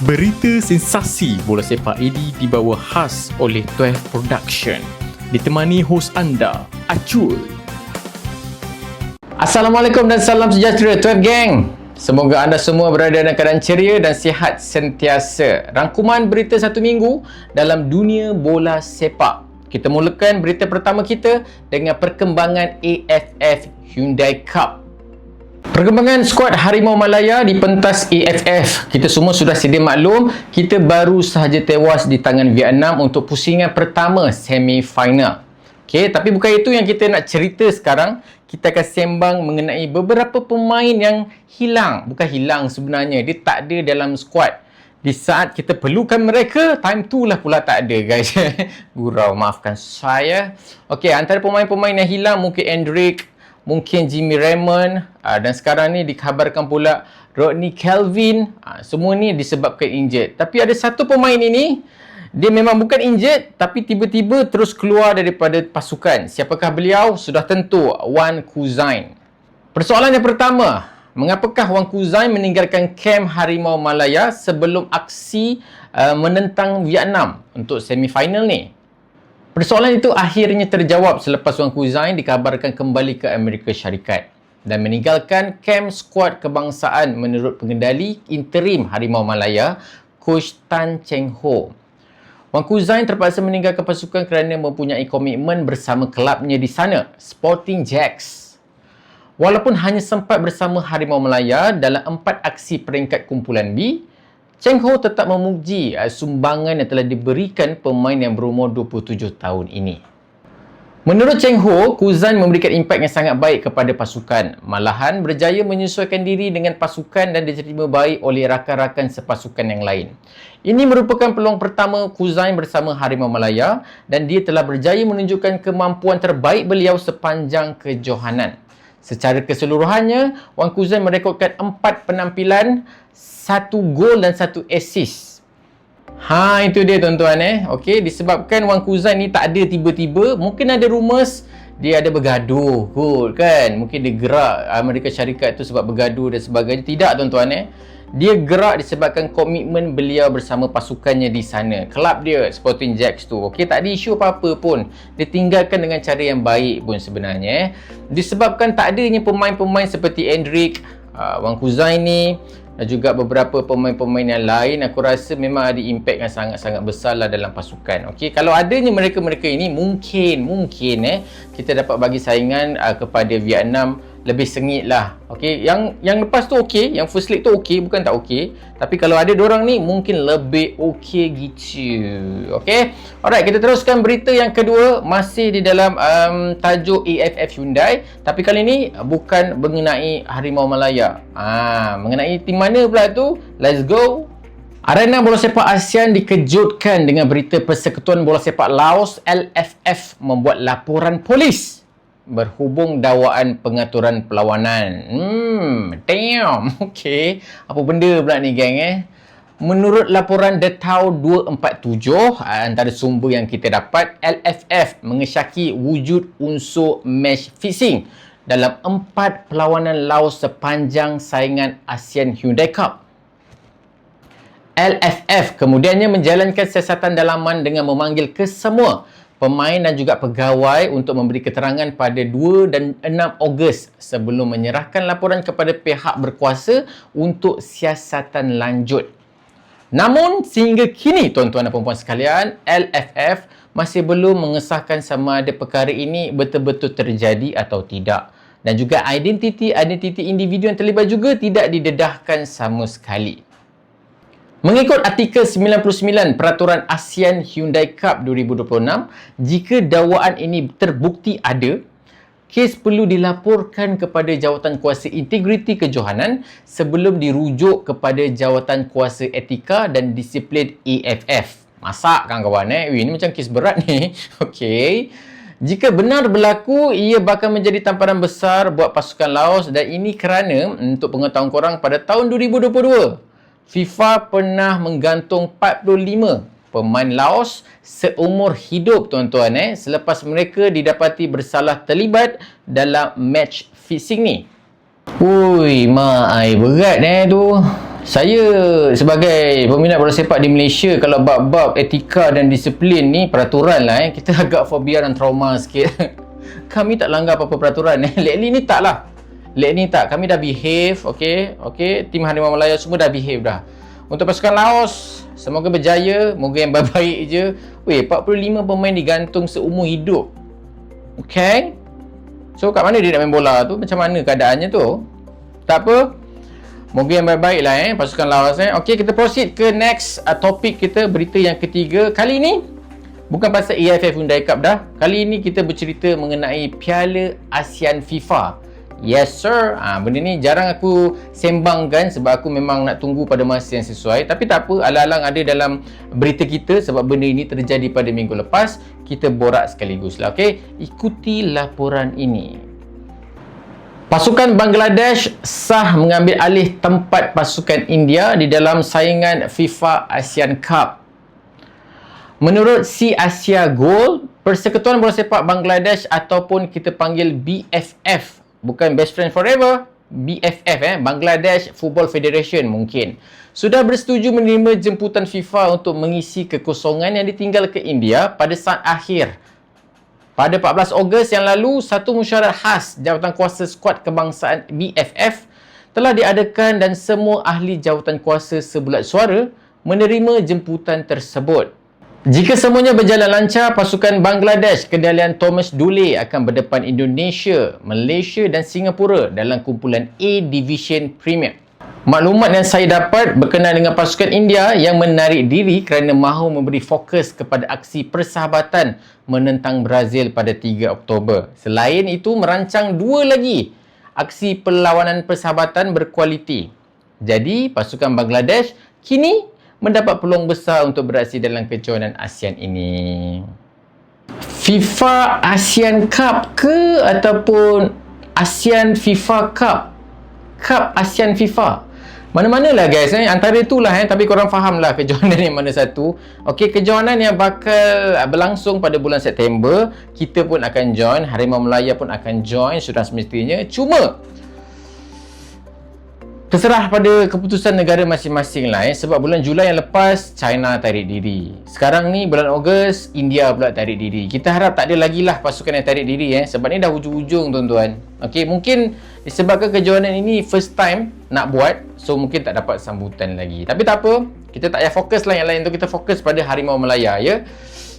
Berita sensasi bola sepak ini dibawa khas oleh 12 Production. Ditemani hos anda, Acul. Assalamualaikum dan salam sejahtera 12 Gang. Semoga anda semua berada dalam keadaan ceria dan sihat sentiasa. Rangkuman berita satu minggu dalam dunia bola sepak. Kita mulakan berita pertama kita dengan perkembangan AFF Hyundai Cup. Perkembangan skuad Harimau Malaya di pentas AFF. Kita semua sudah sedia maklum, kita baru sahaja tewas di tangan Vietnam untuk pusingan pertama semi-final. Okey, tapi bukan itu yang kita nak cerita sekarang. Kita akan sembang mengenai beberapa pemain yang hilang. Bukan hilang sebenarnya, dia tak ada dalam skuad. Di saat kita perlukan mereka, time tu lah pula tak ada, guys. Gurau, maafkan saya. Okey, antara pemain-pemain yang hilang mungkin Endrick, mungkin Jimmy Raymond, dan sekarang ni dikhabarkan pula Rodney Kelvin. Semua ni disebabkan injured. Tapi ada satu pemain ini, dia memang bukan injured, tapi tiba-tiba terus keluar daripada pasukan. Siapakah beliau? Sudah tentu Wan Kuzain. Persoalan yang pertama, mengapakah Wan Kuzain meninggalkan kem Harimau Malaya sebelum aksi menentang Vietnam untuk semifinal ni? Persoalan itu akhirnya terjawab selepas Wan Kuzain dikabarkan kembali ke Amerika Syarikat dan meninggalkan kem skuad kebangsaan menurut pengendali interim Harimau Malaya, Coach Tan Cheng Ho. Wan Kuzain terpaksa meninggalkan pasukan kerana mempunyai komitmen bersama kelabnya di sana, Sporting Jacks. Walaupun hanya sempat bersama Harimau Malaya dalam 4 aksi peringkat kumpulan B, Cheng Ho tetap memuji sumbangan yang telah diberikan pemain yang berumur 27 tahun ini. Menurut Cheng Ho, Kuzain memberikan impak yang sangat baik kepada pasukan. Malahan berjaya menyesuaikan diri dengan pasukan dan diterima baik oleh rakan-rakan sepasukan yang lain. Ini merupakan peluang pertama Kuzain bersama Harimau Malaya dan dia telah berjaya menunjukkan kemampuan terbaik beliau sepanjang kejohanan. Secara keseluruhannya, Wan Kuzain merekodkan 4 penampilan, 1 gol dan 1 assist. Itu dia tuan-tuan Okey, disebabkan Wan Kuzain ni tak ada tiba-tiba, mungkin ada rumours dia ada bergaduh kot kan. Mungkin dia gerak Amerika Syarikat tu sebab bergaduh dan sebagainya. Tidak tuan-tuan Dia gerak disebabkan komitmen beliau bersama pasukannya di sana. Kelab dia, Sporting Jacks tu. Okey, tak ada isu apa-apa pun. Dia tinggalkan dengan cara yang baik pun sebenarnya. Disebabkan tak adanya pemain-pemain seperti Endrick, Wan Kuzain ni dan juga beberapa pemain-pemain yang lain, aku rasa memang ada impak yang sangat-sangat besar lah dalam pasukan. Okey, kalau adanya mereka-mereka ini, mungkin kita dapat bagi saingan kepada Vietnam lebih sengit lah. Okey, yang lepas tu okey, yang first leg tu okey, bukan tak okey. Tapi kalau ada diorang ni, mungkin lebih okey gitu. Okey, alright, kita teruskan berita yang kedua, masih di dalam tajuk AFF Hyundai. Tapi kali ni bukan mengenai Harimau Malaya. Mengenai tim mana pula tu? Let's go. Arena Bola Sepak ASEAN dikejutkan dengan berita Persekutuan Bola Sepak Laos LFF membuat laporan polis berhubung dakwaan pengaturan perlawanan. Damn. Okey. Apa benda pula ni gang Menurut laporan The Tau 247, antara sumber yang kita dapat, LFF mengesyaki wujud unsur match fixing dalam 4 perlawanan Laos sepanjang saingan ASEAN Hyundai Cup. LFF kemudiannya menjalankan siasatan dalaman dengan memanggil kesemua pemain dan juga pegawai untuk memberi keterangan pada 2 dan 6 Ogos sebelum menyerahkan laporan kepada pihak berkuasa untuk siasatan lanjut. Namun sehingga kini tuan-tuan dan puan-puan sekalian, LFF masih belum mengesahkan sama ada perkara ini betul-betul terjadi atau tidak. Dan juga identiti individu yang terlibat juga tidak didedahkan sama sekali. Mengikut artikel 99 Peraturan ASEAN Hyundai Cup 2026, jika dakwaan ini terbukti ada, kes perlu dilaporkan kepada Jawatan Kuasa Integriti Kejohanan sebelum dirujuk kepada Jawatan Kuasa Etika dan Disiplin AFF. Masak kan kawan ini macam kes berat ni. Okey. Jika benar berlaku, ia bakal menjadi tamparan besar buat pasukan Laos dan ini kerana, untuk pengetahuan korang, pada tahun 2022, FIFA pernah menggantung 45 pemain Laos seumur hidup tuan-tuan selepas mereka didapati bersalah terlibat dalam match fixing ni. Ui, berat tu. Saya sebagai peminat bola sepak di Malaysia, kalau bab-bab etika dan disiplin ni, peraturan lah kita agak fobia dan trauma sikit. Kami tak langgar apa-apa peraturan. Lately ni tak lah. Lately ni tak. Kami dah behave, okay. Tim Harimau Malaya semua dah behave dah. Untuk pasukan Laos, semoga berjaya. Moga yang baik-baik je. Weh, 45 pemain digantung seumur hidup. Okay. So kat mana dia nak main bola tu? Macam mana keadaannya tu? Tak apa. Moga yang baik-baik lah pasukan Laos. Okay, kita proceed ke next topik kita, berita yang ketiga. Kali ni bukan pasal AFF Hyundai Cup dah. Kali ni kita bercerita mengenai Piala ASEAN FIFA. Yes sir. Benda ni jarang aku sembangkan sebab aku memang nak tunggu pada masa yang sesuai. Tapi tak apa, alang-alang ada dalam berita kita sebab benda ini terjadi pada minggu lepas. Kita borak sekaligus lah. Okay, ikuti laporan ini. Pasukan Bangladesh sah mengambil alih tempat pasukan India di dalam saingan FIFA ASEAN Cup. Menurut Si Asia Gold, Persekutuan Bola Sepak Bangladesh ataupun kita panggil BFF, bukan Best Friends Forever, BFF Bangladesh Football Federation mungkin, sudah bersetuju menerima jemputan FIFA untuk mengisi kekosongan yang ditinggal ke India pada saat akhir. Pada 14 Ogos yang lalu, satu mesyuarat khas jawatankuasa skuad kebangsaan BFF telah diadakan dan semua ahli jawatankuasa sebulat suara menerima jemputan tersebut. Jika semuanya berjalan lancar, pasukan Bangladesh kendalian Thomas Dule akan berdepan Indonesia, Malaysia dan Singapura dalam kumpulan A Division Premier. Maklumat yang saya dapat berkenaan dengan pasukan India yang menarik diri kerana mahu memberi fokus kepada aksi persahabatan menentang Brazil pada 3 Oktober. Selain itu, merancang 2 lagi aksi perlawanan persahabatan berkualiti. Jadi, pasukan Bangladesh kini mendapat peluang besar untuk beraksi dalam kejohanan ASEAN ini. FIFA ASEAN Cup ke ataupun ASEAN FIFA Cup? Cup ASEAN FIFA. Mana-mana lah guys, antara itulah tapi korang faham lah kejohanan yang mana satu. Okey, kejohanan yang bakal berlangsung pada bulan September, kita pun akan join, Harimau Malaya pun akan join sudah semestinya. Cuma terserah pada keputusan negara masing-masing lah sebab bulan Julai yang lepas China tarik diri. Sekarang ni bulan Ogos India pula tarik diri. Kita harap tak ada lagi lah pasukan yang tarik diri sebab ni dah hujung-hujung tuan-tuan. Okey, mungkin disebabkan kejohanan ini first time nak buat, so mungkin tak dapat sambutan lagi. Tapi tak apa, kita tak payah fokus lah yang lain tu, kita fokus pada Harimau Malaya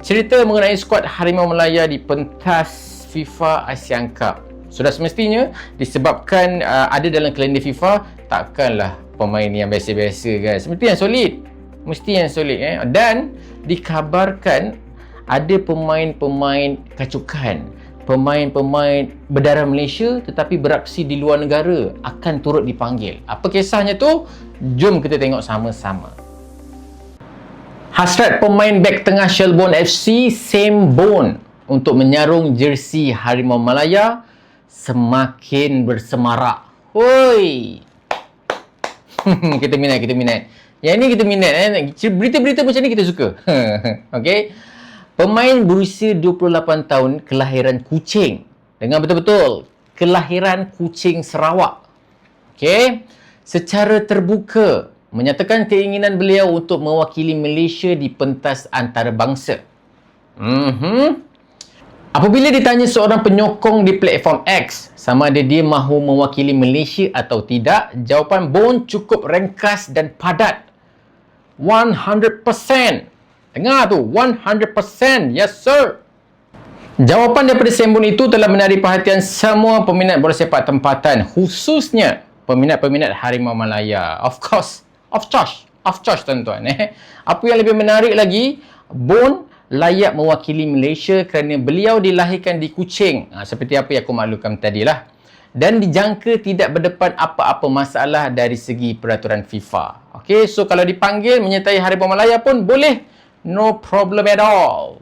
Cerita mengenai skuad Harimau Malaya di pentas FIFA ASEAN Cup. Sudah semestinya disebabkan ada dalam kalender FIFA, takkanlah pemain yang biasa-biasa guys. Mesti yang solid Dan dikabarkan ada pemain-pemain kacukan, pemain-pemain berdarah Malaysia tetapi beraksi di luar negara akan turut dipanggil. Apa kisahnya tu? Jom kita tengok sama-sama. Hasrat pemain bek tengah Shelbourne FC, Sam Bone, untuk menyarung jersey Harimau Malaya semakin bersemarak. Hoi. Kita minat. Yang ni kita minat Berita-berita macam ni kita suka. Okey. Pemain berusia 28 tahun kelahiran Kuching. Dengar betul-betul. Kelahiran Kuching, Sarawak. Okey. Secara terbuka menyatakan keinginan beliau untuk mewakili Malaysia di pentas antarabangsa. Apabila ditanya seorang penyokong di platform X sama ada dia mahu mewakili Malaysia atau tidak, jawapan Bone cukup ringkas dan padat. 100%. Dengar tu, 100%. Yes sir. Jawapan daripada Sembun itu telah menarik perhatian semua peminat bola sepak tempatan, khususnya peminat-peminat Harimau Malaya. Of course tuan-tuan. Apa yang lebih menarik lagi, Bone layak mewakili Malaysia kerana beliau dilahirkan di Kuching, seperti apa yang aku maklumkan tadi lah, dan dijangka tidak berdepan apa-apa masalah dari segi peraturan FIFA. Okey, so kalau dipanggil menyertai Harimau Malaya pun boleh, no problem at all.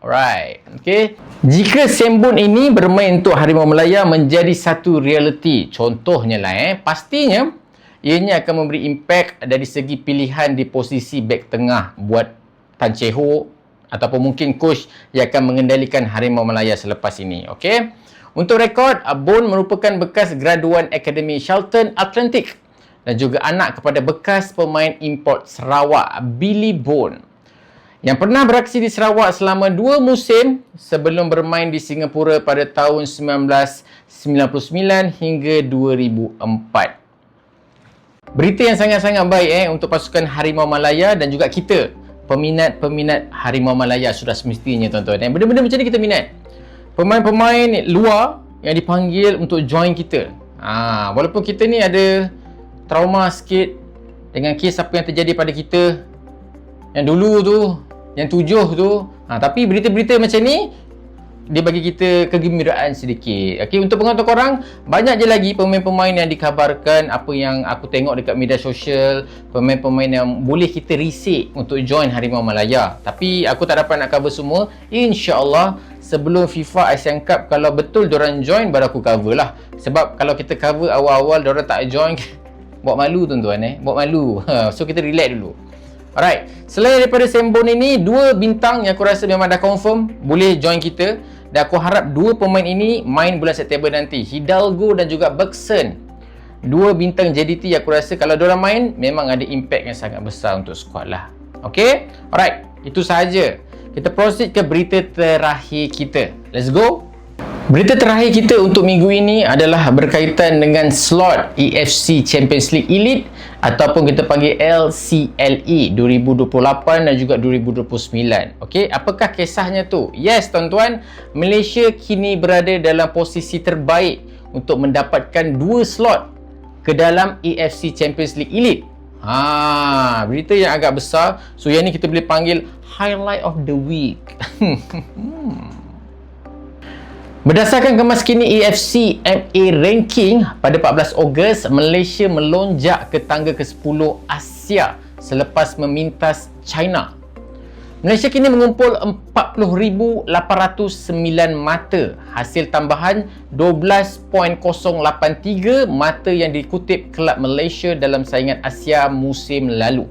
Alright, okey. Jika Sembun ini bermain untuk Harimau Malaya menjadi satu realiti, contohnya lah pastinya ianya akan memberi impak dari segi pilihan di posisi bek tengah buat Tan Chee Ho ataupun mungkin coach yang akan mengendalikan Harimau Malaya selepas ini. Okey. Untuk rekod, Bone merupakan bekas graduan Akademi Charlton Atlantic dan juga anak kepada bekas pemain import Sarawak, Billy Bone, yang pernah beraksi di Sarawak selama 2 musim sebelum bermain di Singapura pada tahun 1999 hingga 2004. Berita yang sangat-sangat baik untuk pasukan Harimau Malaya dan juga kita, peminat-peminat Harimau Malaya sudah semestinya tuan-tuan. Benda-benda macam ni kita minat. Pemain-pemain luar yang dipanggil untuk join kita. Walaupun kita ni ada trauma sikit dengan kes apa yang terjadi pada kita yang dulu tu, yang 7 tu, tapi berita-berita macam ni dia bagi kita kegembiraan sedikit. Okey, untuk penonton korang, banyak je lagi pemain-pemain yang dikabarkan, apa yang aku tengok dekat media sosial, pemain-pemain yang boleh kita risik untuk join Harimau Malaya. Tapi aku tak dapat nak cover semua. InsyaAllah sebelum FIFA Asian Cup, kalau betul diorang join, baru aku cover lah. Sebab kalau kita cover awal-awal diorang tak join, buat malu tuan-tuan buat malu. So kita relax dulu. Alright, selain daripada Sembon ini, 2 bintang yang aku rasa memang dah confirm boleh join kita, dan aku harap 2 pemain ini main bulan September nanti, Hidalgo dan juga Bergson. 2 bintang JDT yang aku rasa kalau diorang main memang ada impact yang sangat besar untuk squad lah. Okay, alright, itu sahaja. Kita proceed ke berita terakhir kita. Let's go. Berita terakhir kita untuk minggu ini adalah berkaitan dengan slot AFC Champions League Elite ataupun kita panggil LCLE 2028 dan juga 2029. Okey, apakah kisahnya tu? Yes, tuan-tuan, Malaysia kini berada dalam posisi terbaik untuk mendapatkan 2 slot ke dalam AFC Champions League Elite. Berita yang agak besar. So yang ni kita boleh panggil highlight of the week. Berdasarkan kemas kini AFC MA ranking pada 14 Ogos, Malaysia melonjak ke tangga ke-10 Asia selepas memintas China. Malaysia kini mengumpul 40,809 mata, hasil tambahan 12.083 mata yang dikutip Kelab Malaysia dalam saingan Asia musim lalu.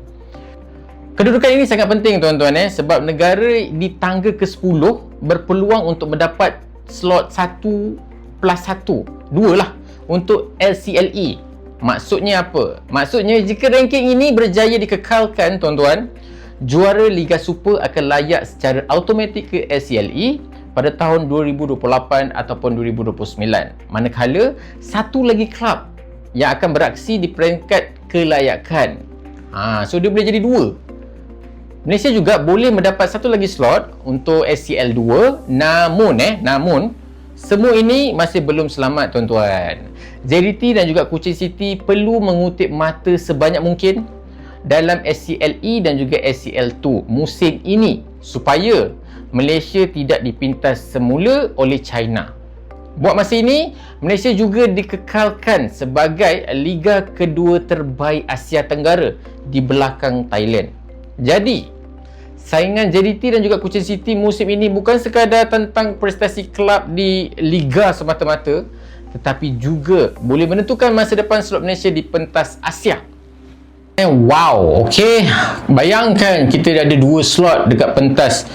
Kedudukan ini sangat penting tuan-tuan sebab negara di tangga ke-10 berpeluang untuk mendapat slot 1+1, 2 lah untuk LCLE. Maksudnya apa? Maksudnya jika ranking ini berjaya dikekalkan tuan-tuan, juara Liga Super akan layak secara automatik ke LCLE pada tahun 2028 ataupun 2029. Manakala satu lagi klub yang akan beraksi di peringkat kelayakan. So dia boleh jadi 2. Malaysia juga boleh mendapat satu lagi slot untuk SCL 2, namun semua ini masih belum selamat tuan-tuan. JDT dan juga Kuching City perlu mengutip mata sebanyak mungkin dalam SCLE dan juga SCL2 musim ini supaya Malaysia tidak dipintas semula oleh China. Buat masa ini, Malaysia juga dikekalkan sebagai liga kedua terbaik Asia Tenggara di belakang Thailand. Jadi saingan JDT dan juga Kuching City musim ini bukan sekadar tentang prestasi kelab di liga semata-mata, tetapi juga boleh menentukan masa depan slot Malaysia di pentas Asia. Wow, okey. Bayangkan kita dah ada 2 slot dekat pentas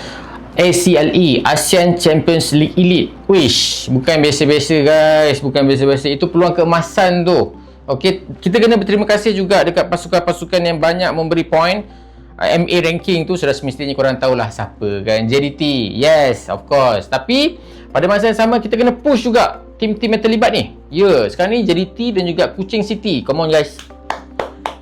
ACLE, ASEAN Champions League Elite. Wish, bukan biasa-biasa guys, bukan biasa-biasa. Itu peluang keemasan tu. Okey, kita kena berterima kasih juga dekat pasukan-pasukan yang banyak memberi point. MA ranking tu sudah semestinya korang tahulah siapa kan, JDT, yes, of course. Tapi pada masa yang sama kita kena push juga tim-tim yang terlibat ni. Sekarang ni JDT dan juga Kuching City, come on guys,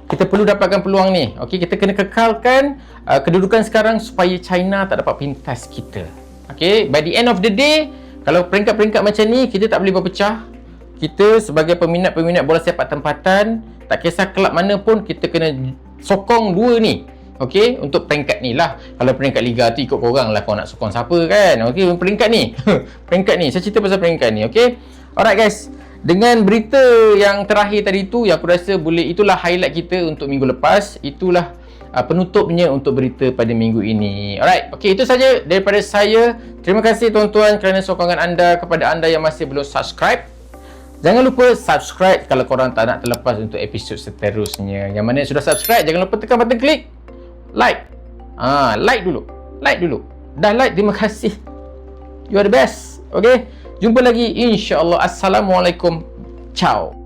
kita perlu dapatkan peluang ni. Okay, kita kena kekalkan kedudukan sekarang supaya China tak dapat pintas kita. Okay, by the end of the day, kalau peringkat-peringkat macam ni kita tak boleh berpecah. Kita sebagai peminat-peminat bola sepak tempatan, tak kisah kelab mana pun, kita kena sokong 2 ni. Okey, untuk peringkat ni lah. Kalau peringkat liga tu ikut korang lah, kau nak sokong siapa kan. Okey, peringkat ni. Peringkat ni, saya cerita pasal peringkat ni. Okey, alright guys, dengan berita yang terakhir tadi tu, yang aku rasa boleh, itulah highlight kita untuk minggu lepas. Itulah penutupnya untuk berita pada minggu ini. Alright, okey, itu saja daripada saya. Terima kasih tuan-tuan kerana sokongan anda. Kepada anda yang masih belum subscribe, jangan lupa subscribe kalau korang tak nak terlepas untuk episod seterusnya. Yang mana yang sudah subscribe, jangan lupa tekan button klik like. Like dulu. Dah like, terima kasih. You are the best. Okay, jumpa lagi insya-Allah. Assalamualaikum. Ciao.